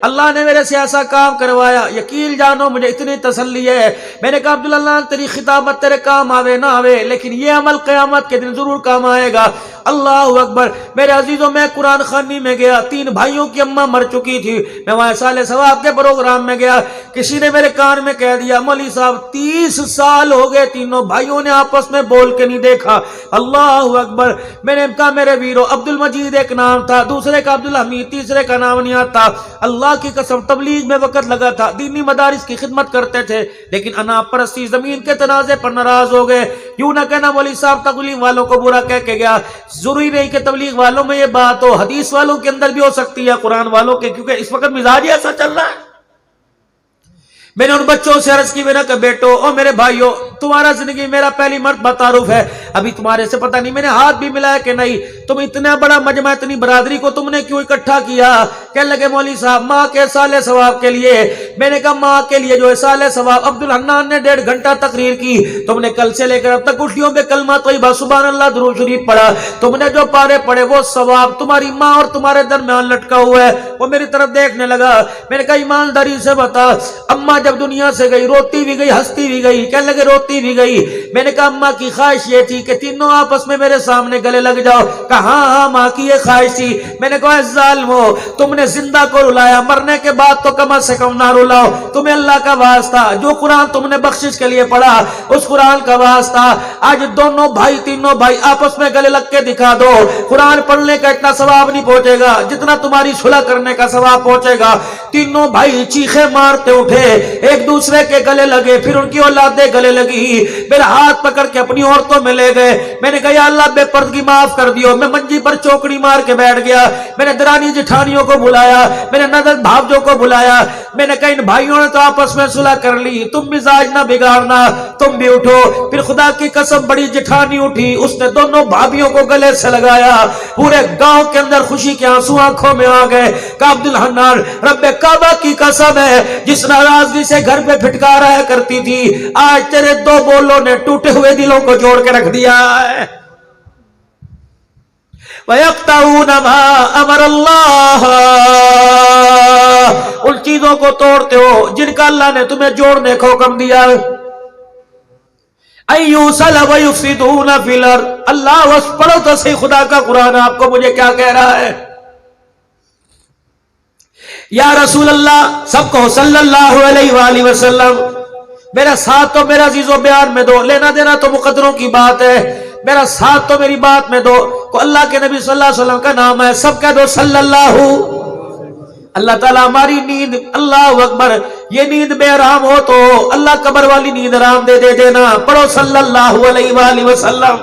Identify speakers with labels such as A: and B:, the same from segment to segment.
A: اللہ نے میرے سے ایسا کام کروایا، یقین جانو مجھے اتنی تسلی ہے۔ میں نے کہا عبداللہ تیری خطابت تیرے کام آوے نہ آوے، لیکن یہ عمل قیامت کے دن ضرور کام آئے گا۔ اللہ اکبر۔ میرے عزیزوں، میں قرآن خوانی میں گیا، 3 بھائیوں کی اماں مر چکی تھی، میں وہاں سال ثواب کے پروگرام میں گیا، کسی نے میرے کان میں کہہ دیا مولوی صاحب 30 سال ہو گئے تینوں بھائیوں نے آپس میں بول کے نہیں دیکھا۔ اللہ اکبر۔ میں نے کہا میرے ویرو، عبد المجید ایک نام تھا، دوسرے کا عبدالحمید، تیسرے کا نام نہیں آتا۔ اللہ کی قسم تبلیغ میں وقت لگا تھا، دینی مدارس کی خدمت کرتے تھے، لیکن انا پرستی زمین کے تنازع پر ناراض ہو گئے۔ یوں نہ کہنا مولوی صاحب تبلیغ والوں کو برا کہہ کے گیا، ضروری نہیں کہ تبلیغ والوں میں یہ بات ہو، حدیث والوں کے اندر بھی ہو سکتی ہے، قرآن والوں کے، کیونکہ اس وقت مزاج ہی ایسا چل رہا ہے۔ میں نے ان بچوں سے عرض کی، میں نے کہا بیٹو اور میرے بھائیوں، تمہارا زندگی میرا پہلی مرتبہ تعارف ہے، ابھی تمہارے سے پتہ نہیں میں نے ہاتھ بھی ملایا کہ نہیں، تم اتنا بڑا مجمع، اتنی برادری کو تم نے کیوں اکٹھا کیا؟ کہنے لگے مولوی صاحب ماں کے سال ثواب کے لیے۔ میں نے کہا ماں کے لیے جو ہے سال ثواب، عبدالحنان نے 1.5 گھنٹہ تقریر کی، تم نے کل سے لے کر اب تک اٹھیوں پہ کلمہ طیبہ سبحان اللہ درود شریف پڑھا، تم نے جو پارے پڑھے وہ ثواب تمہاری ماں اور تمہارے درمیان لٹکا ہوا ہے۔ وہ میری طرف دیکھنے لگا، میں نے کہا ایمانداری سے بتا، اماں جب دنیا سے گئی روتی بھی گئی ہنستی بھی گئی؟ کہنے لگے روتی بھی گئی۔ میں نے کہا اماں کی خواہش یہ تھی کہ تینوں آپس میں میرے سامنے گلے لگ جاؤ؟ کہا ہاں ہاں ماں کی یہ خواہش تھی۔ میں نے کہا ظالمو، تم نے زندہ کو رلایا، مرنے کے بعد تو کم سے کم نہ رلاؤ، تمہیں اللہ کا واسطہ، جو قرآن تم نے بخشش کے لیے پڑھا اس قرآن کا واسطہ، آج دونوں بھائی تینوں بھائی آپس میں گلے لگ کے دکھا دو۔ قرآن پڑھنے کا اتنا ثواب نہیں پہنچے گا جتنا تمہاری صلح کرنے کا ثواب پہنچے گا۔ تینوں بھائی چیخے مارتے اٹھے، ایک دوسرے کے گلے لگے، پھر ان کی اولادیں گلے لگی، میرا ہاتھ پکڑ کے اپنی عورتوں میں لے گئے۔ میں نے کہا یا اللہ بے پردگی معاف کر دیو۔ میں منجی پر چوکڑی مار کے بیٹھ گیا، میں نے درانی جٹھانیوں کو بلایا، میں نے نظر بھاوجوں کو بلایا، میں نے کہا ان بھائیوں نے تو آپس میں صلح کر لی، تم مزاج نہ بگاڑنا، تم بھی اٹھو۔ پھر خدا کی قسم بڑی جٹھانی اٹھی، اس نے دونوں بھابیوں کو گلے سے لگایا، پورے گاؤں کے اندر خوشی کے آنسو آنکھوں میں آ گئے۔ کہ عبدالحنان رب کعبہ کی قسم ہے جس ناراضگی سے گھر پہ پھٹکا رہا کرتی تھی، آج تیرے 2 بولوں نے ٹوٹے ہوئے دلوں کو جوڑ کے رکھ دیا ہے۔ وَيَقْطَعُونَ مَا أَمَرَ اللَّهُ، ان چیزوں کو توڑتے ہو جن کا اللہ نے تمہیں جوڑنے کا حکم دیا۔ اَيُّوصَلَ وَيُفْسِدُونَ فِي الْأَرْضِ، اللہ وس پڑھو تو صحیح خدا کا قرآن آپ کو مجھے کیا کہہ رہا ہے۔ یا رسول اللہ، سب کو صلی اللہ علیہ وآلہ وسلم، میرا ساتھ تو میرا عزیز و بیان میں دو، لینا دینا تو مقدروں کی بات ہے، میرا ساتھ تو میری بات میں دو۔ کو اللہ کے نبی صلی اللہ علیہ وسلم کا نام ہے، سب کہہ دو صلی اللہ۔ اللہ تعالیٰ ہماری نیند، اللہ اکبر، یہ نیند بے آرام ہو تو اللہ قبر والی نیند آرام دے دینا، پڑھو صلی اللہ علیہ وآلہ وسلم۔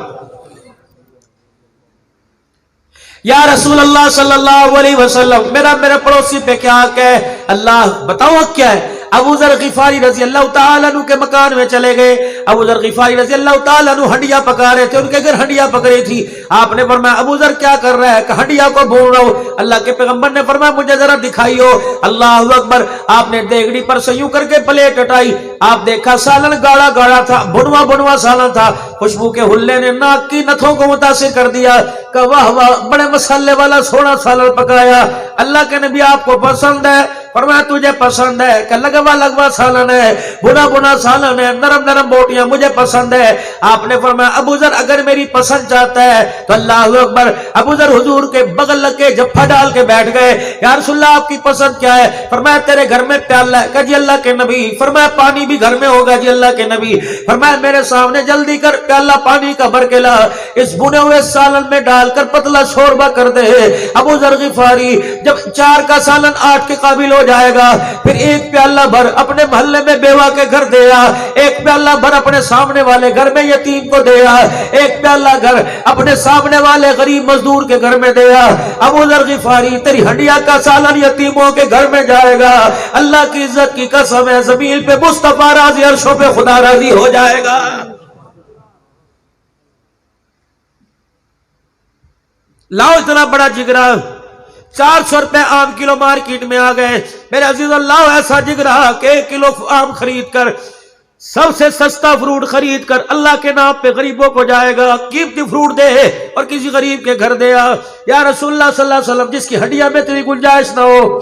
A: یا رسول اللہ صلی اللہ علیہ وسلم، میرے پڑوسی پہ کیا حق ہے؟ اللہ بتاؤ حق کیا ہے؟ ابو ذر غفاری رضی اللہ تعالیٰ عنہ کے مکان میں چلے گئے، ابو ذر غفاری رضی اللہ تعالیٰ عنہ ہنڈیا پکا رہے تھے، ان کے گھر ہنڈیا پک رہی تھی۔ آپ نے فرمایا ابو ذر کیا کر رہا ہے؟ کہ ہنڈیا کو بھون رہا ہوں۔ اللہ کے پیغمبر نے فرمایا مجھے ذرا دکھائیو۔ اللہ اکبر۔ آپ نے دیگڑی پر سے یوں کر کے پلیٹ ہٹائی، آپ دیکھا سالن گاڑا گاڑا تھا، بھنوا سالن تھا، خوشبو کے حلے نے ناک کی نتھوں کو متاثر کر دیا۔ کہ واہ واہ، بڑے مسالے والا سونا سالن پکایا، اللہ کے نبی آپ کو پسند ہے؟ فرمایا تجھے پسند ہے؟ کہ لگوا سالن ہے، بنا سالن ہے، نرم بوٹیاں، مجھے پسند ہے۔ آپ نے فرمایا ابو ذر اگر میری پسند چاہتا ہے تو اللہ اکبر۔ ابو ذر حضور کے بغل لگ کے جھپا ڈال کے بیٹھ گئے، یا رسول اللہ آپ کی پسند کیا ہے؟ فرمایا تیرے گھر میں پیالہ ہے؟ کہ جی اللہ کے نبی۔ فرمایا پانی بھی گھر میں ہوگا؟ جی اللہ کے نبی۔ فرمایا میرے سامنے جلدی کر پیالہ پانی کا بھر کے لا، اس بنے ہوئے سالن میں ڈال کر پتلا شوربہ کر دے۔ ابو ذر غفاری جب 4 کا سالن 8 کے قابل ہو جائے گا، پھر 1 پیالہ بھر اپنے محلے میں بیوہ کے گھر دیا، 1 پیالہ بھر اپنے سامنے والے گھر میں یتیم کو دیا، 1 پیالہ گھر اپنے سامنے والے غریب مزدور کے گھر میں دیا۔ ابو ذر غفاری تیری ہنڈیا کا سالن یتیموں کے گھر میں جائے گا، اللہ کی عزت کی قسم ہے زمین پہ مصطفیٰ راضی، عرشوں پہ خدا راضی ہو جائے گا۔ لاؤ اتنا بڑا جگرا، 400 روپے آم کلو مارکیٹ میں آ گئے، میرے عزیز اللہ ایسا جگرا کہ 1 کلو آم خرید کر، سب سے سستا فروٹ خرید کر اللہ کے نام پہ غریبوں کو جائے گا، قیمتی فروٹ دے اور کسی غریب کے گھر دیا۔ یا رسول اللہ صلی اللہ علیہ وسلم جس کی ہڈیاں میں تیری گنجائش نہ ہو،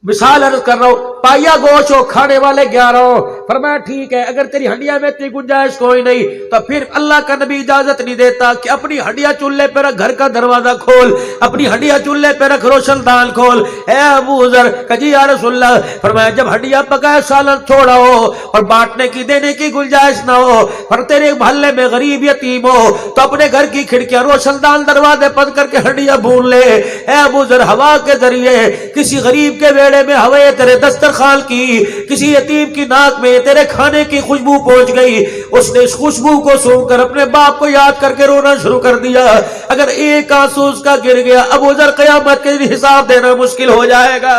A: مثال عرض کر رہا ہوں، پایا گوشت ہو کھانے والے 11 ہو، فرمایا ٹھیک ہے اگر تیری ہڈیاں میں اتنی گنجائش کوئی نہیں تو پھر اللہ کا نبی اجازت نہیں دیتا کہ اپنی ہڈیاں چولہے پہ رکھ، گھر کا دروازہ کھول، اپنی ہڈیاں چولہے پہ رکھ، روشن دان کھول۔ اے ابو ذر کہ جی یا رسول اللہ، فرمایا جب ہڈیاں پکائے سالن تھوڑا ہو اور بانٹنے کی دینے کی گنجائش نہ ہو، پر تیرے محلے میں غریب یتیم ہو تو اپنے گھر کی کھڑکیاں روشن دان دروازے بند کر کے ہڈیاں بھون لے۔ اے ابو ذر، ہوا کے ذریعے کسی غریب کے بیڑے میں ہوائے تیرے دسترخوان کی، کسی یتیم کی ناک میں تیرے کھانے کی خوشبو پہنچ گئی، اس نے اس خوشبو کو سونگ کر اپنے باپ کو یاد کر کے رونا شروع کر دیا۔ اگر ایک آنسو اس کا گر گیا، ابو ذر قیامت کے دن حساب دینا مشکل ہو جائے گا۔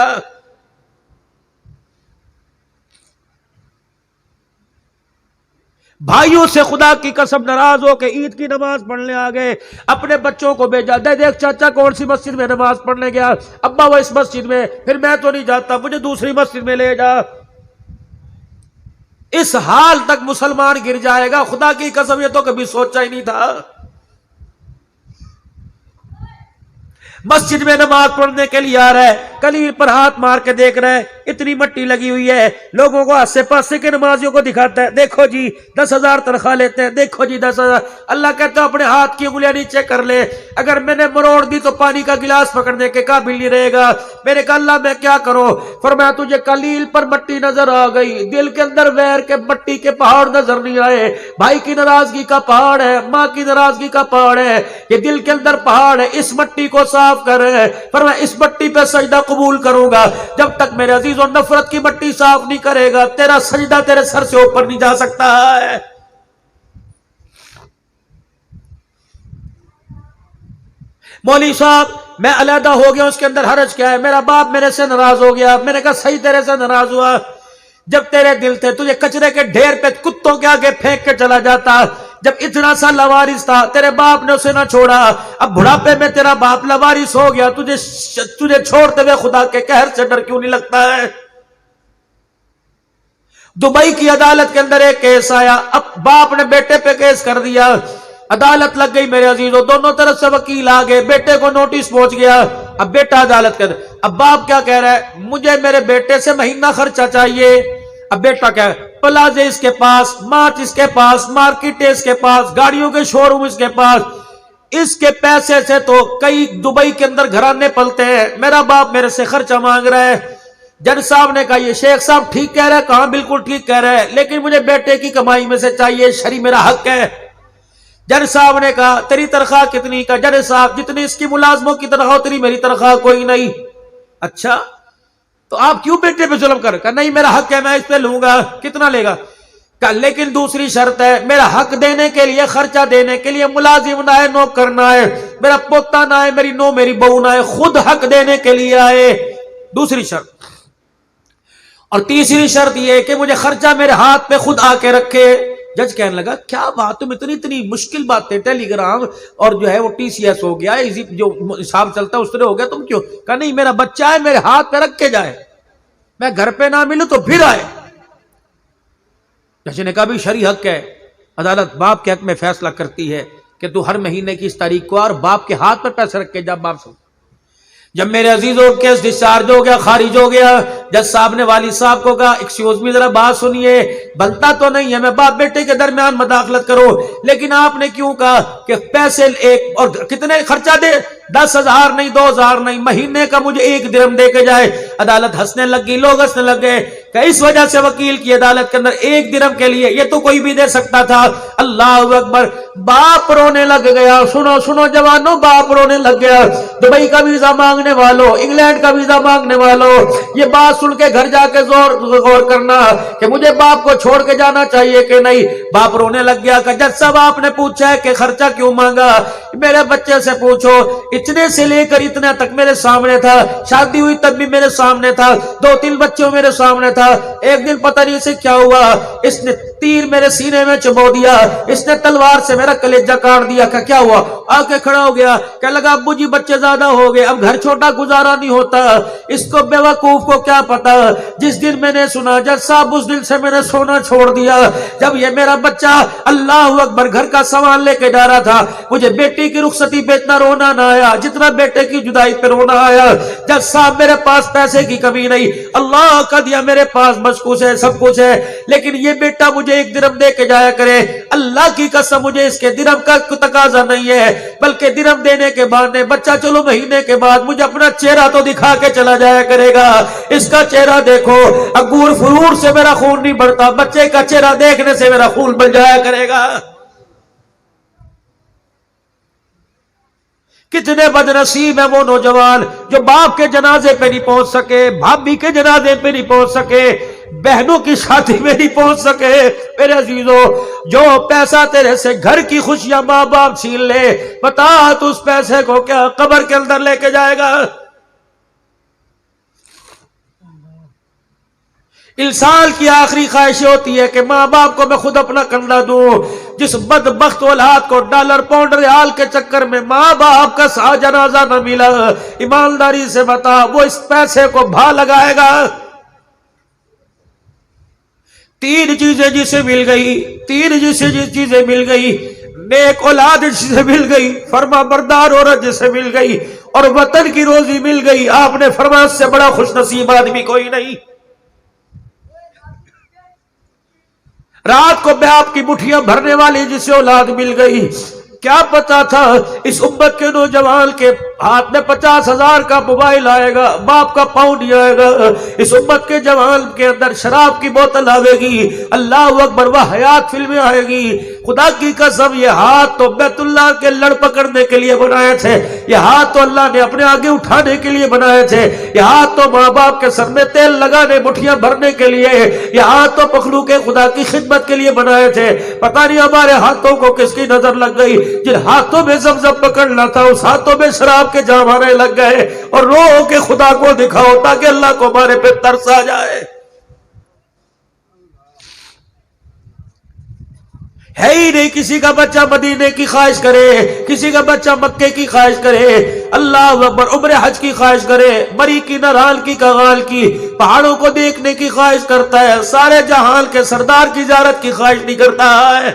A: بھائیوں سے خدا کی قسم ناراض ہو کے عید کی نماز پڑھنے آ گئے، اپنے بچوں کو بھیجا، دیکھ چاچا کون سی مسجد میں نماز پڑھنے گیا، ابا وہ اس مسجد میں، پھر میں تو نہیں جاتا، مجھے دوسری مسجد میں لے جا۔ اس حال تک مسلمان گر جائے گا، خدا کی قسم یہ تو کبھی سوچا ہی نہیں تھا۔ مسجد میں نماز پڑھنے کے لیے آ رہا ہے، کلیل پر ہاتھ مار کے دیکھ رہا ہے، اتنی مٹی لگی ہوئی ہے، لوگوں کو آسے پاسے کے نمازیوں کو دکھاتا ہے، دیکھو جی 10,000 تنخواہ لیتے ہیں، دیکھو جی 10,000۔ اللہ کہتا ہے اپنے ہاتھ کی انگلیاں نیچے کر لے، اگر میں نے مروڑ دی تو پانی کا گلاس پکڑنے کے قابل نہیں رہے گا۔ میں نے کہا اللہ میں کیا کروں؟ فرمایا تجھے کلیل پر مٹی نظر آ گئی، دل کے اندر ویر کے مٹی کے پہاڑ نظر نہیں آئے، بھائی کی ناراضگی کا پہاڑ ہے، ماں کی ناراضگی کا پہاڑ ہے، یہ دل کے اندر پہاڑ ہے، اس مٹی کو صاف کر ہے۔ فرمایا اس مٹی پہ سجدہ قبول کروں گا، جب تک میرے عزیزوں نفرت کی مٹی صاف نہیں کرے گا تیرا سجدہ تیرے سر سے اوپر نہیں جا سکتا ہے۔ مولوی صاحب میں علیحدہ ہو گیا، اس کے اندر حرج کیا ہے؟ میرا باپ میرے سے ناراض ہو گیا۔ میں نے کہا صحیح تیرے سے ناراض ہوا، جب تیرے دل تھے تجھے کچرے کے ڈھیر پہ کتوں کے آگے پھینک کے چلا جاتا، جب اتنا سا لوارث تھا تیرے باپ نے اسے نہ چھوڑا، اب بڑھاپے میں تیرا باپ لوارث ہو گیا، تجھے چھوڑتے ہوئے خدا کے قہر سے ڈر کیوں نہیں لگتا ہے؟ دبئی کی عدالت کے اندر ایک کیس آیا، اب باپ نے بیٹے پہ کیس کر دیا، عدالت لگ گئی میرے عزیزوں، دونوں طرف سے وکیل آ گئے، بیٹے کو نوٹس پہنچ گیا، اب بیٹا عدالت کے اندر، اب باپ کیا کہہ رہا ہے؟ مجھے میرے بیٹے سے مہینہ خرچہ چاہیے۔ اب بیٹا کیا ہے؟ پلازے اس کے پاس، مارچ اس کے پاس، مارکیٹ اس کے پاس، گاڑیوں کے شو روم اس کے پاس، اس کے پیسے سے تو کئی دبئی کے اندر گھرانے پلتے ہیں، میرا باپ میرے سے خرچہ مانگ رہا ہے۔ جج صاحب نے کہا یہ شیخ صاحب ٹھیک کہہ رہے ہیں، کہاں بالکل ٹھیک کہہ رہے ہیں، لیکن مجھے بیٹے کی کمائی میں سے چاہیے، شرعی میرا حق ہے۔ جج صاحب نے کہا تیری تنخواہ کتنی؟ کا جج صاحب جتنی اس کی ملازموں کی تنخواہ اتنی میری تنخواہ کوئی نہیں۔ اچھا تو آپ کیوں بیٹے پہ ظلم کر؟ کہا نہیں میرا حق ہے، میں اس پہ لوں گا۔ کتنا لے گا؟ کہا لیکن دوسری شرط ہے، میرا حق دینے کے لیے، خرچہ دینے کے لیے ملازم نہ ہے، نوکر نہ ہے، میرا پوتا نہ ہے، میری نو میری بہو نہ ہے، خود حق دینے کے لیے آئے، دوسری شرط۔ اور تیسری شرط یہ کہ مجھے خرچہ میرے ہاتھ پہ خود آ کے رکھے۔ جج کہنے لگا کیا بات، تم اتنی مشکل باتیں، ٹیلی گرام اور جو ہے وہ ٹی سی ایس ہو گیا، جو حساب چلتا ہے اس طرح ہو گیا، تم کیوں؟ کہا نہیں میرا بچہ ہے، میرے ہاتھ پہ رکھ کے جائے، میں گھر پہ نہ ملوں تو پھر آئے۔ جج نے کہا بھی شرعی حق ہے، عدالت باپ کے حق میں فیصلہ کرتی ہے کہ تو ہر مہینے کی اس تاریخ کو اور باپ کے ہاتھ پہ پیسے رکھ کے جا باپ سے۔ جب میرے عزیزوں کیس ڈسچارج ہو گیا، خارج ہو گیا، جج صاحب نے والد صاحب کو کہا ایکسکیوز می ذرا بات سنیے، بنتا تو نہیں ہے میں باپ بیٹے کے درمیان مداخلت کروں، لیکن آپ نے کیوں کہا کہ پیسے ایک اور کتنے خرچہ دے؟ 10,000 نہیں، 2,000 نہیں، مہینے کا مجھے 1 درہم دے کے جائے۔ عدالت ہنسنے لگ گئی، لوگ ہنسنے لگ گئے کہ اس وجہ سے وکیل کی عدالت کے اندر 1 درہم کے لیے، یہ تو کوئی بھی دے سکتا تھا۔ اللہ اکبر، باپ رونے لگ گیا۔ سنو سنو جوانوں، باپ رونے لگ گیا۔ دبئی کا ویزا مانگنے والوں، انگلینڈ کا ویزا مانگنے والوں، یہ بات سن کے گھر جا کے غور کرنا کہ مجھے باپ کو چھوڑ کے جانا چاہیے کہ نہیں۔ باپ رونے لگ گیا کہ جج صاحب آپ نے پوچھا ہے کہ خرچہ کیوں مانگا؟ میرے بچے سے پوچھو، اتنے سے لے کر اتنے تک میرے سامنے تھا، شادی ہوئی تب بھی میرے سامنے تھا، 2-3 بچوں میرے سامنے تھا، ایک دن پتہ نہیں اسے کیا ہوا، اس نے تیر میرے سینے میں چبو دیا، اس نے تلوار سے میرا کلیجہ کاٹ دیا۔ کہ کیا ہوا؟ آ کے کھڑا ہو گیا، کہنے لگا ابو جی بچے زیادہ ہو گئے، اب گھر چھوٹا گزارا نہیں ہوتا۔ اس کو بے وقوف کو کیا پتا، جس دن میں نے سنا جج صاحب اس دن سے میں نے سونا چھوڑ دیا۔ جب یہ میرا بچہ اللہ اکبر گھر کا سامان لے کے جا رہا تھا، مجھے بیٹی کی رخصتی پہ اتنا رونا نہ آیا جتنا بیٹے کی جدائی پہ رونا آیا۔ جج صاحب میرے پاس پیسے کی کمی نہیں، اللہ کا دیا میرے پاس مشکوس ہے، سب کچھ ہے، لیکن یہ بیٹا مجھے ایک درہم دے کے جایا کرے۔ اللہ کی قسم مجھے اس کے درہم کا تقاضا نہیں ہے، بلکہ درہم دینے کے بعد نے بچہ چلو مہینے کے بعد مجھے اپنا چہرہ تو دکھا کے چلا جایا کرے گا۔ اس کا چہرہ دیکھو، انگور فرور سے میرا خون نہیں بڑھتا، بچے کا چہرہ دیکھنے سے میرا خون بڑھ جایا کرے گا۔ کتنے بدنصیب ہیں وہ نوجوان جو باپ کے جنازے پہ نہیں پہنچ سکے، بھابھی کے جنازے پہ نہیں پہنچ سکے، بہنوں کی شادی میں نہیں پہنچ سکے۔ میرے عزیزو، جو پیسہ تیرے سے گھر کی خوشیاں ماں باپ چھین لے، بتا تو اس پیسے کو کیا قبر کے اندر لے کے جائے گا؟ انسان کی آخری خواہش ہوتی ہے کہ ماں باپ کو میں خود اپنا کندھا دوں۔ جس بدبخت اولاد کو ڈالر پاؤنڈ ریال کے چکر میں ماں باپ کا سا جنازہ نہ ملا، ایمانداری سے بتا وہ اس پیسے کو بھا لگائے گا؟ تین چیزیں جسے مل گئی، تین چیزیں مل گئی، نیک اولاد جسے مل گئی، فرما بردار عورت جسے مل گئی، اور وطن کی روزی مل گئی، آپ نے فرمایا اس سے بڑا خوش نصیب آدمی کوئی نہیں۔ رات کو باپ کی مٹھیاں بھرنے والی جسے اولاد مل گئی، کیا پتا تھا اس امت کے نوجوان کے ہاتھ میں 50,000 کا موبائل آئے گا، باپ کا پاؤں نہیں آئے گا۔ اس امت کے جوان کے اندر شراب کی بوتل آئے گی، اللہ اکبر، وہ حیات فلمیں آئے گی۔ خدا کی قسم یہ ہاتھ تو بیت اللہ کے لڑ پکڑنے کے لیے بنائے تھے، یہ ہاتھ تو اللہ نے اپنے آگے اٹھانے کے لیے بنائے تھے، یہ ہاتھ تو ماں باپ کے سر میں تیل لگانے مٹھیاں بھرنے کے لیے، یہ ہاتھ تو مخلوق خدا کی خدمت کے لیے بنائے تھے۔ پتہ نہیں ہمارے ہاتھوں کو کس کی نظر لگ گئی، جن ہاتھوں میں زمزم پکڑنا تھا اس ہاتھوں میں شراب کے جام آنے لگ گئے، اور رو کے خدا کو دکھاؤ تاکہ اللہ کو ہمارے پہ ترس آ جائے۔ ہے ہی نہیں کسی کا بچہ مدینے کی خواہش کرے، کسی کا بچہ مکے کی خواہش کرے، اللہ اکبر، عمر حج کی خواہش کرے، مری کی نرال کی کغال کی، پہاڑوں کو دیکھنے کی خواہش کرتا ہے، سارے جہان کے سردار کی زیارت کی خواہش نہیں کرتا ہے۔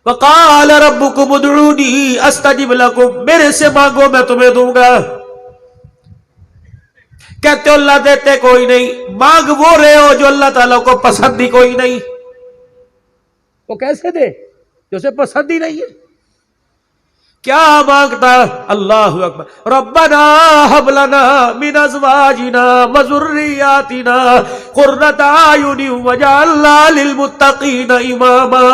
A: وقال ربکم ادعونی استجب لکم، میرے سے مانگو میں تمہیں دوں گا۔ کہتے ہو اللہ دیتے کوئی نہیں، مانگ وہ رہے ہو جو اللہ تعالیٰ کو پسند ہی کوئی نہیں۔ وہ کیسے دے جو اسے پسند ہی نہیں ہے؟ کیا مانگتا؟ اللہ اکبر، ربنا ہب لنا من ازواجنا وذریاتنا قرۃ اعین واجعلنا للمتقین اماما۔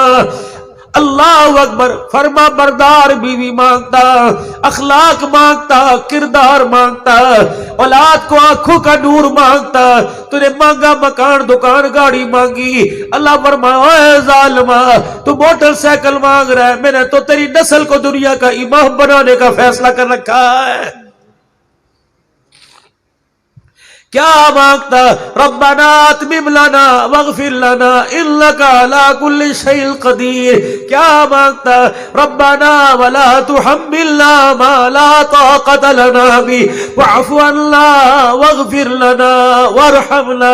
A: اللہ اکبر، فرما بردار بیوی مانگتا، اخلاق مانگتا، کردار مانگتا، اولاد کو آنکھوں کا نور مانگتا، تو نے مانگا مکان دکان گاڑی مانگی۔ اللہ فرمایا اے ظالمہ، تو موٹر سائیکل مانگ رہا ہے، میں نے تو تیری نسل کو دنیا کا امام بنانے کا فیصلہ کر رکھا ہے۔ کیا مانگتا؟ ربنا اتمم لنا واغفر لنا انک علی کل شیء قدیر۔ کیا مانگتا؟ ربنا ولا تحملنا ما لا طاقت لنا به واعف عنا واغفر لنا وارحمنا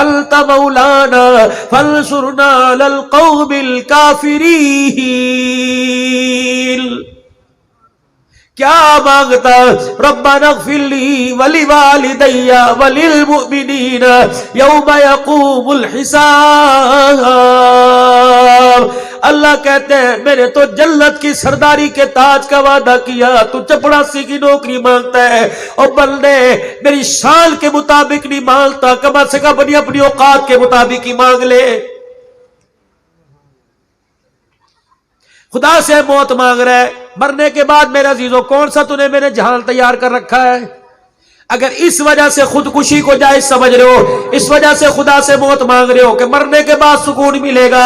A: انت مولانا فانصرنا علی القوم الکافرین۔ کیا مانگتا؟ ربنا اغفر لی ولوالدی وللمؤمنین یوم یقوم الحساب۔ اللہ کہتے ہیں میں نے تو جنت کی سرداری کے تاج کا وعدہ کیا، تو چپڑاسی کی نوکری مانگتا ہے، اور بندے میری شان کے مطابق نہیں مانگتا، کم از کم اپنی اوقات کے مطابق ہی مانگ لے۔ خدا سے موت مانگ رہا ہے، مرنے کے بعد میرے عزیزوں کون سا تُونے میرے جہان تیار کر رکھا ہے؟ اگر اس وجہ سے خودکشی کو جائز سمجھ رہے ہو، اس وجہ سے خدا سے موت مانگ رہے ہو کہ مرنے کے بعد سکون ملے گا،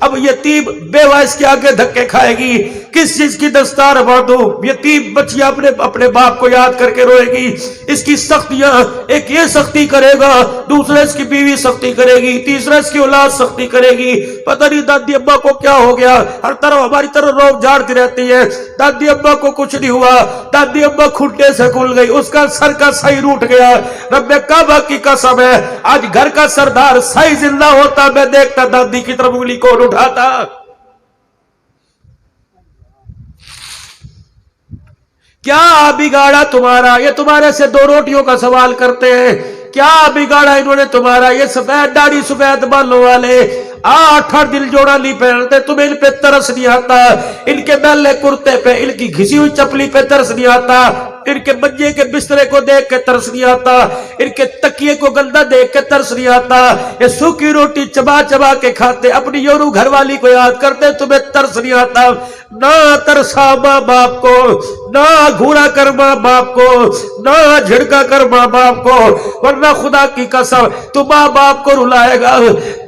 A: اب یتیم بیوہ اس کے آگے دھکے کھائے گی، کس چیز کی دستار باندھوں؟ یتیم بچیا اپنے باپ کو یاد کر کے روئے گی، اس کی سختیاں، ایک یہ سختی کرے گا، دوسرا اس کی بیوی سختی کرے گی، تیسرا اس کی اولاد سختی کرے گی، پتہ نہیں دادی ابا کو کیا ہو گیا، ہر طرف ہماری طرف روب جھاڑتی رہتی ہے، دادی ابا کو کچھ نہیں ہوا، دادی ابا کھٹے سے کھل گئی، اس کا سر کا سائی روٹ گیا، رب کعبہ کی قسم ہے آج گھر کا سردار سائی زندہ ہوتا میں دیکھتا دادی کی طرف انگلی کون اٹھاتا۔ کیا بگاڑا تمہارا؟ یہ تمہارے سے 2 روٹیوں کا سوال کرتے ہیں، کیا بگاڑا انہوں نے تمہارا؟ یہ سفید داڑھی سفید بالوں والے 8 دل جوڑا نہیں پہنتے، تمہیں ان پہ ترس نہیں آتا؟ ان کے میلے کرتے پہ، ان کی گھسی ہوئی چپلی پہ ترس نہیں آتا؟ ان کے منجے کے بسترے کو دیکھ کے ترس نہیں آتا؟ ان کے تکیے کو گندا دیکھ کے ترس نہیں آتا؟ یہ سوکھی روٹی چبا چبا کے کھاتے، اپنی یورو گھر والی کو یاد کرتے، تمہیں ترس نہیں آتا؟ نہ ترسا ماں باپ کو، نہ گھوڑا کر ماں باپ کو، نہ جھڑکا کر ماں باپ کو، ورنہ خدا کی قسم تو ماں باپ کو رلائے گا،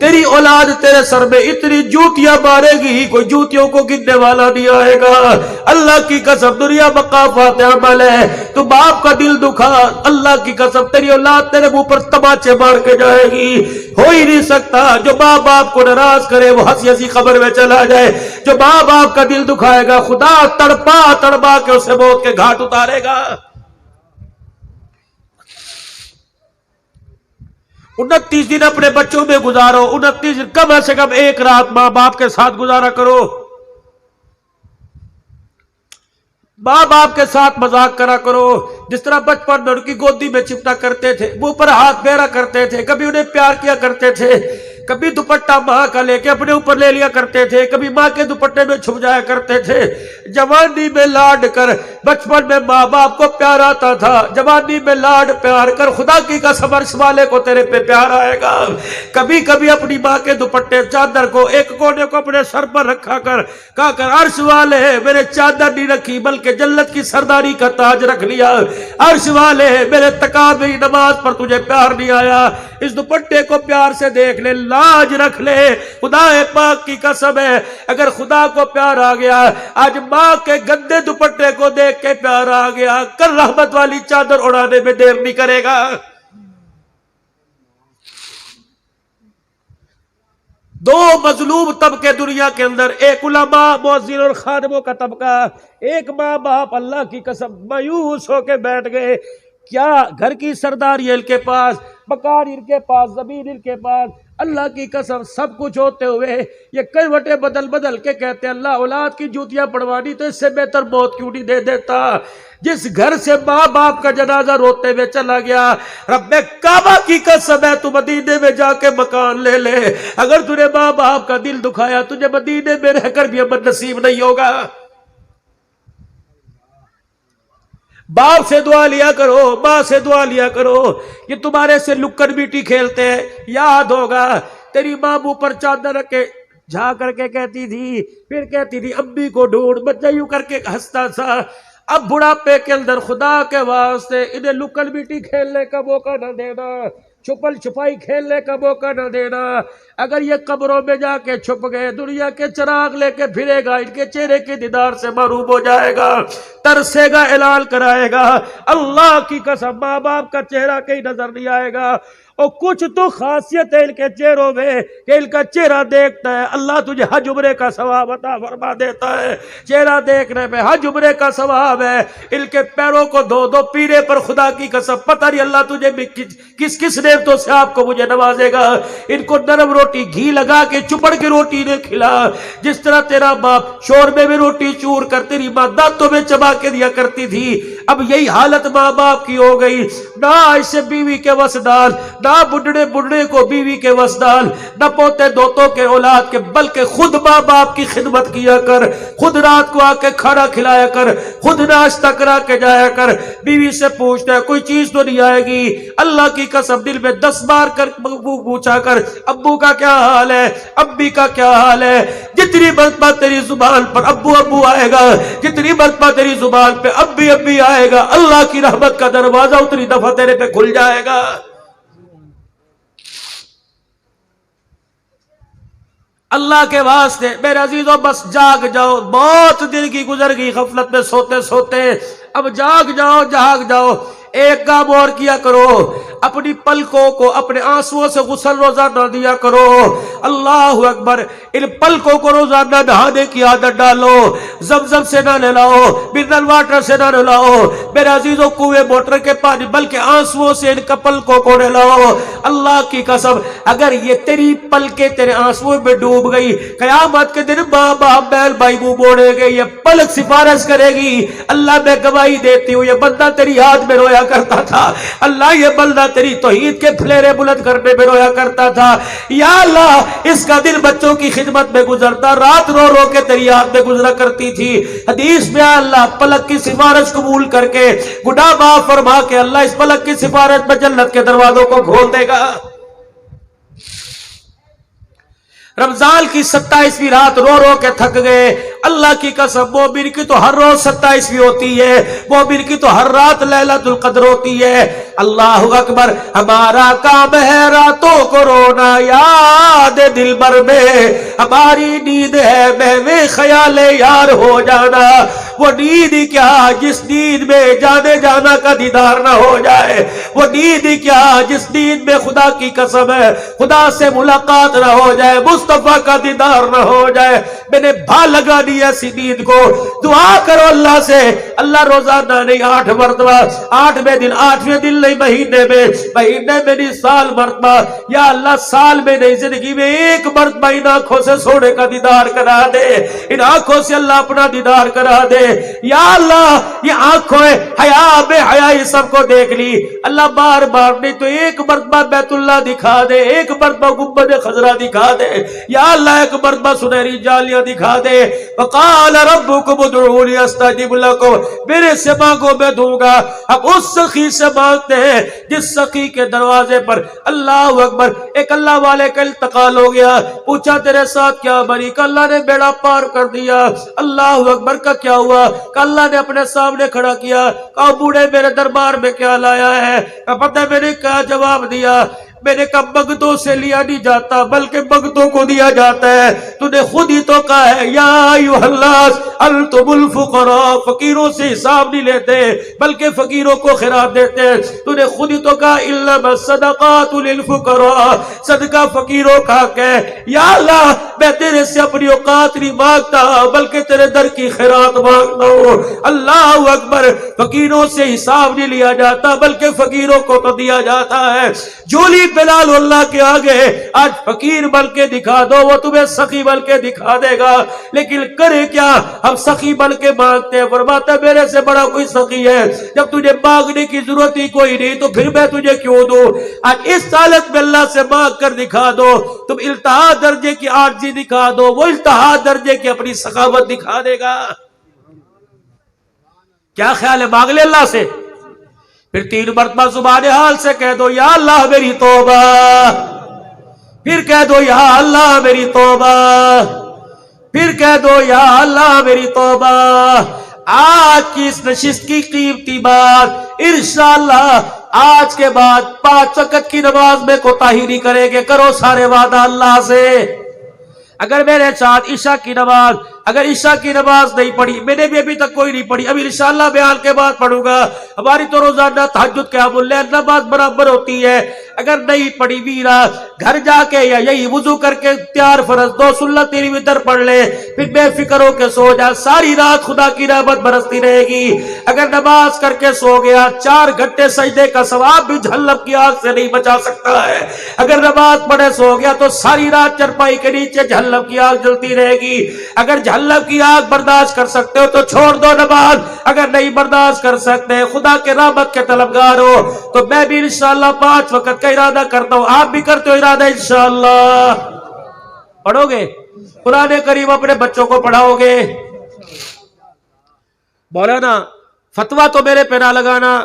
A: تیری اولاد تیرے سر میں اتنی جوتیاں مارے گی کوئی جوتیوں کو گننے والا نہیں آئے گا۔ اللہ کی قسم دنیا مقافات عمل ہے، تو باپ کا دل دکھا، اللہ کی قسم تیری اولاد تیرے منہ پر تماچے مار کے جائے گی۔ ہو ہی نہیں سکتا جو ماں باپ کو ناراض کرے وہ ہنسی ہنسی قبر میں چلا جائے، جو ماں باپ کا دل دکھائے گا خدا تڑپا تڑپا کے اسے موت کے گھاٹ اتارے گا۔ 29 دن اپنے بچوں میں گزارو، 29 دن کم سے کم 1 رات ماں باپ کے ساتھ گزارا کرو، ماں باپ کے ساتھ مذاق کرا کرو، جس طرح بچپن میں ان کی گودی میں چپٹا کرتے تھے، منہ پر ہاتھ پھیرا کرتے تھے، کبھی انہیں پیار کیا کرتے تھے، کبھی دوپٹہ ماں کا لے کے اپنے اوپر لے لیا کرتے تھے، کبھی ماں کے دوپٹے میں چھپ جایا کرتے تھے۔ جوانی میں لاڈ کر، بچپن میں ماں باپ کو پیار آتا تھا، جوانی میں لاڈ پیار کر، خدا کی قسم عرش والے کو تیرے پہ پیار آئے گا۔ کبھی کبھی اپنی ماں کے دوپٹے چادر کو ایک کونے کو اپنے سر پر رکھا کر، کہا کر عرش والے میرے چادر نہیں رکھی بلکہ جنت کی سرداری کا تاج رکھ لیا، عرش والے میرے تکابری نماز پر تجھے پیار نہیں آیا، اس دوپٹے کو پیار سے دیکھ لے، لاج رکھ لے۔ خدا پاک کی قسم ہے اگر خدا کو پیار آ گیا، آج ماں کے گندے دوپٹے کو دیکھ کے پیار آ گیا، کل رحمت والی چادر اڑانے میں دیر نہیں کرے گا۔ 2 مظلوم طبقے دنیا کے اندر، ایک علماء مؤذن اور خادموں کا طبقہ، ایک ماں باپ اللہ کی قسم مایوس ہو کے بیٹھ گئے۔ کیا گھر کی سرداری ان کے پاس، مکان ان کے پاس، زمین ان کے پاس، اللہ کی قسم سب کچھ ہوتے ہوئے یہ کروٹیں بدل بدل کے کہتے ہیں اللہ اولاد کی جوتیاں پڑوانی تو اس سے بہتر موت کیوں نہیں دے دیتا۔ جس گھر سے ماں باپ کا جنازہ روتے ہوئے چلا گیا، رب کعبہ کی قسم ہے تو مدینے میں جا کے مکان لے لے، اگر تجھے ماں باپ کا دل دکھایا تجھے مدینے میں رہ کر بھی امن نصیب نہیں ہوگا۔ باپ سے دعا لیا کرو، ماں سے دعا لیا کرو، یہ تمہارے سے لکن بیٹی کھیلتے ہیں، یاد ہوگا تیری ماں منہ پر چادر رکھ کے جھا کر کے کہتی تھی، پھر کہتی تھی امی کو ڈھونڈ، بچہ یوں کر کے ہنستا تھا۔ اب بڑھاپے کے اندر خدا کے واسطے انہیں لکن بیٹی کھیلنے کا موقع نہ دینا، چھپل چھپائی کھیلنے کا موقع نہ دینا۔ اگر یہ قبروں میں جا کے چھپ گئے دنیا کے چراغ لے کے پھرے گا، ان کے چہرے کی دیدار سے محروم ہو جائے گا، ترسے گا، اعلان کرائے گا، اللہ کی قسم ماں باپ کا چہرہ کہیں نظر نہیں آئے گا۔ اور کچھ تو خاصیت ہے ان کے چہروں میں کہ ان کا چہرہ دیکھتا ہے اللہ تجھے حج عمرے کا ثواب عطا فرما دیتا ہے، چہرہ دیکھنے میں حج عمرے کا ثواب ہے۔ ان کے پیروں کو دھو دو پیرے پر، خدا کی قسم پتہ نہیں اللہ تجھے کس کس نعمتوں سے آپ کو مجھے نوازے گا۔ ان کو نرم روٹی گھی لگا کے چپڑ کے روٹی نے کھلا، جس طرح تیرا باپ شوربے میں روٹی چور کر تیری ماں دانتوں میں چبا کے دیا کرتی تھی، اب یہی حالت ماں باپ کی ہو گئی۔ نہ اسے بیوی کے وس ڈال، نہ بڈھڑے کو بیوی کے وس ڈال، نہ پوتے دوتوں کے اولاد کے، بلکہ خود ماں باپ کی خدمت کیا کر، خود رات کو آ کے کھانا کھلایا کر، خود ناشتہ کرا کے جایا کر۔ بیوی سے پوچھتا ہے کوئی چیز تو نہیں آئے گی، اللہ کی قسم دل میں 10 بار کر پوچھا کر ابو کا کیا حال ہے، امی کا کیا حال ہے۔ جتنی مرتبہ تیری زبان پر ابو ابو آئے گا، جتنی مرتبہ تیری زبان پہ امی امی آئے گا، اللہ کی رحمت کا دروازہ اتنی دفعہ تیرے پہ کھل جائے گا۔ اللہ کے واسطے میرے عزیزوں بس جاگ جاؤ، بہت دن کی گزر گئی غفلت میں سوتے سوتے، اب جاگ جاؤ جاگ جاؤ۔ ایک کام اور کیا کرو، اپنی پلکوں کو اپنے آنسوؤں سے غسل روزانہ دیا کرو۔ اللہ اکبر، ان پلکوں کو روزانہ نہانے کی عادت ڈالو، زمزم سے نہ نہلاؤ، منرل واٹر سے نہ نہلاؤ میرے عزیزوں، کنویں موٹر کے پانی، بلکہ آنسوؤں سے ان پلکوں کو نہلاؤ۔ اللہ کی قسم اگر یہ تیری پلکیں تیرے آنسوؤں میں ڈوب گئی، قیامت کے دن ماں باپ بہن بھائی منہ موڑے گے، یہ پلک سفارش کرے گی، اللہ میں گواہی دیتی ہوں یہ بندہ تیری یاد میں رویا کرتا تھا، اللہ یہ بندہ تیری توحید کے پھلیرے بلند کرنے میں رویا کرتا تھا، یا اللہ اس کا دل بچوں کی خدمت میں گزرتا، رات رو رو کے تیری یاد میں گزرا کرتی تھی۔ حدیث میں اللہ پلک کی سفارش قبول کر کے گناہ معاف فرما کے اللہ اس پلک کی سفارش میں جنت کے دروازوں کو کھول دے گا۔ رمضان کی 27ویں رات رو رو کے تھک گئے، اللہ کی قسم مومن کی تو ہر روز 27ویں ہوتی ہے، مومن کی تو ہر رات لیلۃ القدر ہوتی ہے۔ اللہ اکبر، ہمارا کام ہے راتوں کو رونا یاد دل بھر میں، ہماری نیند ہے محو خیال یار ہو جانا، وہ نیند کیا جس نیند میں جانے جانا کا دیدار نہ ہو جائے، وہ نیند کیا جس نیند میں خدا کی قسم ہے خدا سے ملاقات نہ ہو جائے، مصطفیٰ کا دیدار نہ ہو جائے۔ میں نے بھا لگا دی ایسی نیند کو، دعا کرو اللہ سے، اللہ روزانہ نہیں 8 مرتبہ، 8ویں دن 8ویں دن نہیں، مہینے میں نہیں، سال مرتبہ، یا اللہ سال میں نہیں زندگی میں 1 مرتبہ ان آنکھوں سے سونے کا دیدار کرا دے، ان آنکھوں سے اللہ اپنا دیدار کرا دے۔ یا اللہ یہ آنکھوں حیا بے حیائی سب کو دیکھ لی، اللہ بار بار نہیں تو 1 مرتبہ بیت اللہ دکھا دے، 1 مرتبہ گنبد خضرا دکھا دے، یا اللہ 1 مرتبہ سنہری جالیاں دکھا دے۔ وقال ربکم ادعونی استجب لکم، میرے سے مانگو میں دوں گا۔ اب اس سخی سے مانگتے ہیں جس سخی کے دروازے پر اللہ اکبر ایک اللہ والے کا انتقال ہو گیا، پوچھا تیرے ساتھ کیا بنی، کہ اللہ نے بیڑا پار کر دیا۔ اللہ اکبر کا کیا ہوا، کہ اللہ نے اپنے سامنے کھڑا کیا، کہا بوڑھے میرے دربار میں کیا لایا ہے، کہ پتہ میں نے کیا جواب دیا، میں نے کہا مگدوں سے لیا نہیں جاتا بلکہ مگدوں کو دیا جاتا ہے، تو نے خود ہی تو کہا ہے یا ایھا الناس انتم الفقراء، فقیروں سے حساب نہیں لیتے بلکہ فقیروں کو خیرات دیتے ہیں، تو نے خود ہی تو کہا انما الصدقات للفقراء، صدقہ فقیروں کا حق ہے۔ یا اللہ میں تیرے سے اپنی اوقات نہیں مانگتا بلکہ تیرے در کی خیرات مانگتا ہوں۔ اللہ اکبر، فقیروں سے حساب نہیں لیا جاتا بلکہ فقیروں کو تو دیا جاتا ہے۔ جولی بلال اللہ کے آگے آج فقیر بن کے دکھا دو، وہ تمہیں سخی بن کے دکھا دے گا، لیکن کرے کیا، ہم سخی بن کے مانگتے ہیں، فرماتا میرے سے بڑا کوئی سخی ہے، جب تجھے مانگنے کی ضرورت ہی کوئی نہیں تو پھر میں تجھے کیوں دوں۔ آج اس حالت میں اللہ سے مانگ کر دکھا دو، تم التہا درجے کی عاجزی دکھا دو، وہ التہا درجے کی اپنی سخاوت دکھا دے گا۔ کیا خیال ہے، مانگ لے اللہ سے، پھر 3 مرتبہ زبان حال سے کہہ دو یا اللہ میری توبہ، پھر کہہ دو یا اللہ میری توبہ، پھر کہہ دو یا اللہ میری توبہ۔ آج کی اس نشست کی قیمتی بات، انشاءاللہ آج کے بعد 5 وقت کی نماز میں کوتاہی نہیں کریں گے، کرو سارے وعدہ اللہ سے۔ اگر میرے ساتھ عشاء کی نماز، اگر عشاء کی نماز نہیں پڑھی، میں نے بھی ابھی تک کوئی نہیں پڑھی، ابھی انشاءاللہ بیان کے بعد پڑھوں گا، ہماری تو روزانہ تہجد قیام اللیل نماز برابر ہوتی ہے، اگر نہیں پڑھی ویرا گھر جا کے یا یہی وضو کر کے تیار فرض 2 سنت تیری وتر پڑھ لے، پھر بے فکر ہو کے سو جا، ساری رات خدا کی رحمت برستی رہے گی۔ اگر نماز کر کے سو گیا، 4 گھنٹے سجدے کا ثواب بھی جہنم کی آگ سے نہیں بچا سکتا ہے۔ اگر نماز پڑھے سو گیا تو ساری رات چرپائی کے نیچے جہنم کی آگ جلتی رہے گی۔ اگر جہنم کی آگ برداشت کر سکتے ہو تو چھوڑ دو نماز، اگر نہیں برداشت کر سکتے خدا کے رحمت کے طلبگار ہو تو میں بھی انشاءاللہ 5 وقت کا ارادہ کرتا ہوں، آپ بھی کرتے ہو ارادہ انشاءاللہ؟ پڑھو گے قرآن کریم، اپنے بچوں کو پڑھاؤ گے؟ مولانا فتویٰ تو میرے پہ نہ لگانا،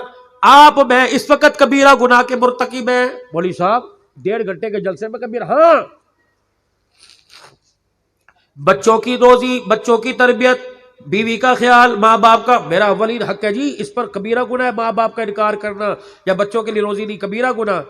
A: آپ میں اس وقت کبیرہ گناہ کے مرتکب ہیں، مولوی صاحب 1.5 گھنٹے کے جلسے میں کبیرہ، ہاں بچوں کی روزی، بچوں کی تربیت، بیوی کا خیال، ماں باپ کا میرا اولین حق ہے جی، اس پر کبیرہ گناہ ہے ماں باپ کا انکار کرنا یا بچوں کے لیے روزی نہیں، کبیرہ گناہ۔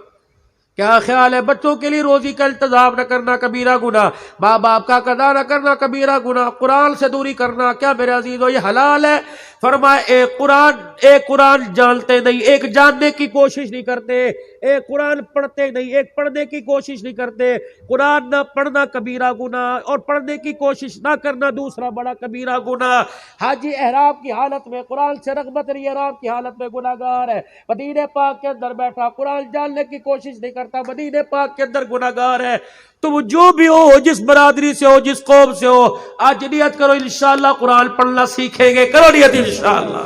A: کیا خیال ہے؟ بچوں کے لیے روزی کا انتظام نہ کرنا کبیرہ گناہ، ماں باپ کا قضا نہ کرنا کبیرہ گناہ، قرآن سے دوری کرنا کیا میرے عزیزو یہ حلال ہے؟ فرمایا ایک قرآن جانتے نہیں، ایک جاننے کی کوشش نہیں کرتے، ایک قرآن پڑھتے نہیں، ایک پڑھنے کی کوشش نہیں کرتے۔ قرآن نہ پڑھنا کبیرہ گناہ اور پڑھنے کی کوشش نہ کرنا دوسرا بڑا کبیرہ گناہ۔ حاجی احرام کی حالت میں قرآن سے رغبت نہیں، احرام کی حالت میں گناہگار ہے۔ مدینے پاک کے اندر بیٹھا قرآن جاننے کی کوشش نہیں کرتا، مدینے پاک کے اندر گناہگار ہے۔ تم جو بھی ہو، جس برادری سے ہو، جس قوم سے ہو، آج نیت کرو انشاءاللہ قرآن پڑھنا سیکھیں گے، کرو نیت انشاءاللہ۔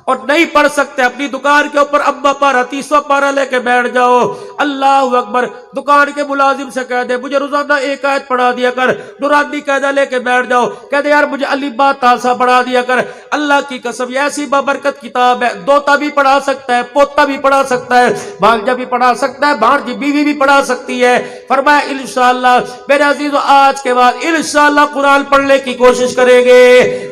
A: اور نہیں پڑھ سکتے اپنی دکان کے اوپر اما پارا 30واں پارا لے کے بیٹھ جاؤ، اللہ اکبر۔ دکان کے ملازم سے کہہ دے مجھے روزانہ ایک آیت پڑھا دیا کر، نورانی قاعدہ لے کے بیٹھ جاؤ، کہہ دے یار مجھے الف با تا سا پڑھا دیا کر۔ اللہ کی قسم یہ ایسی بابرکت کتاب ہے، دوتا بھی پڑھا سکتا ہے، پوتا بھی پڑھا سکتا ہے، بھانجا بھی پڑھا سکتا ہے، بھانجی بیوی بھی پڑھا سکتی ہے۔ فرمایا انشاءاللہ میرے عزیزو آج کے بعد انشاءاللہ قرآن پڑھنے کی کوشش کریں گے،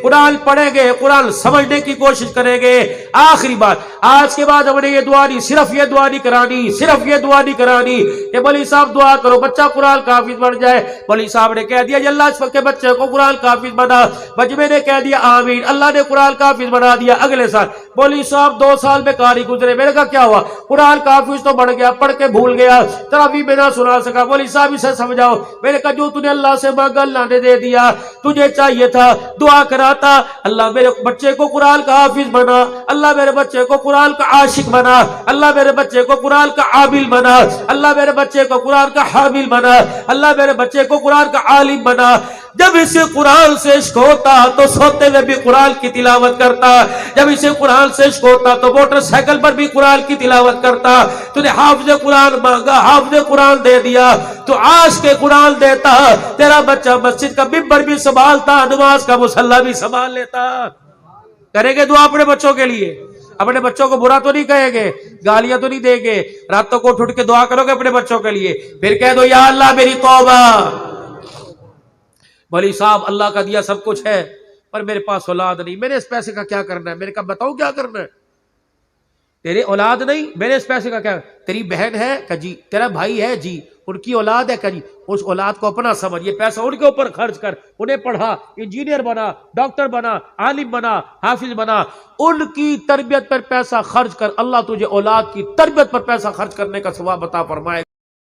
A: قرآن پڑھیں گے، قرآن سمجھنے کی کوشش کریں گے۔ آخری بات، آج کے بعد ہم نے یہ دعا نہیں، صرف یہ دعا نہیں کرانی، صرف یہ دعا نہیں کرانی کہ مولوی صاحب دعا کرو بچہ قرآن کا حافظ بن جائے۔ مولوی صاحب نے کہہ دیا یا اللہ اس وقت کے بچے کو قرآن کا حافظ بنا، مجمع نے کہہ دیا آمین، اللہ نے قرآن کا حافظ بنا دیا۔ اگلے سال مولوی صاحب 2 سال میں قاری گزرے، میں نے کہا کیا ہوا؟ قرآن کا حافظ تو بڑھ گیا، پڑھ کے بھول گیا، تراویح میں نہ سنا سکا۔ مولوی صاحب اسے سمجھاؤ۔ میں نے کہا جو تُو نے اللہ سے مانگا اللہ نے دے دیا، تجھے چاہیے تھا دعا کراتا اللہ میرے بچے کو قرآن کا حافظ بنا، اللہ میرے بچے کو قرآن کا عاشق بنا، اللہ میرے بچے کو قرآن کا عامل بنا، اللہ میرے بچے کو قرآن کا حامل بنا، اللہ میرے بچے کو قرآن کا عالم بنا۔ جب اسے قرآن سے عشق ہوتا تو سوتے میں بھی قرآن کی تلاوت کرتا، جب اسے قرآن سے عشق ہوتا تو موٹر سائیکل پر بھی قرآن کی تلاوت کرتا۔ تو نے حافظ قرآن مانگا، حافظ قرآن دے دیا، تو عاشق کے قرآن دیتا، تیرا بچہ مسجد کا ممبر بھی سنبھالتا، نماز کا مصلی بھی سنبھال لیتا۔ کریں گے دعا اپنے بچوں کے لیے؟ اپنے بچوں کو برا تو نہیں کہیں گے، گالیاں تو نہیں دیں گے، راتوں کو اٹھ کے دعا کرو گے اپنے بچوں کے لیے؟ پھر کہہ دو یا اللہ میری توبہ، مولوی صاحب اللہ کا دیا سب کچھ ہے پر میرے پاس اولاد نہیں، میں نے اس پیسے کا کیا کرنا ہے؟ میں نے کہا بتاؤ کیا کرنا ہے؟ تیرے اولاد نہیں، میں نے اس پیسے کا کیا؟ تیری بہن ہے کہ جی، تیرا بھائی ہے جی، ان کی اولاد ہے کہ جی، اس اولاد کو اپنا سمجھ، یہ پیسہ ان کے اوپر خرچ کر، انہیں پڑھا، انجینئر بنا، ڈاکٹر بنا، عالم بنا، حافظ بنا، ان کی تربیت پر پیسہ خرچ کر، اللہ تجھے اولاد کی تربیت پر پیسہ خرچ کرنے کا ثواب عطا فرمائے۔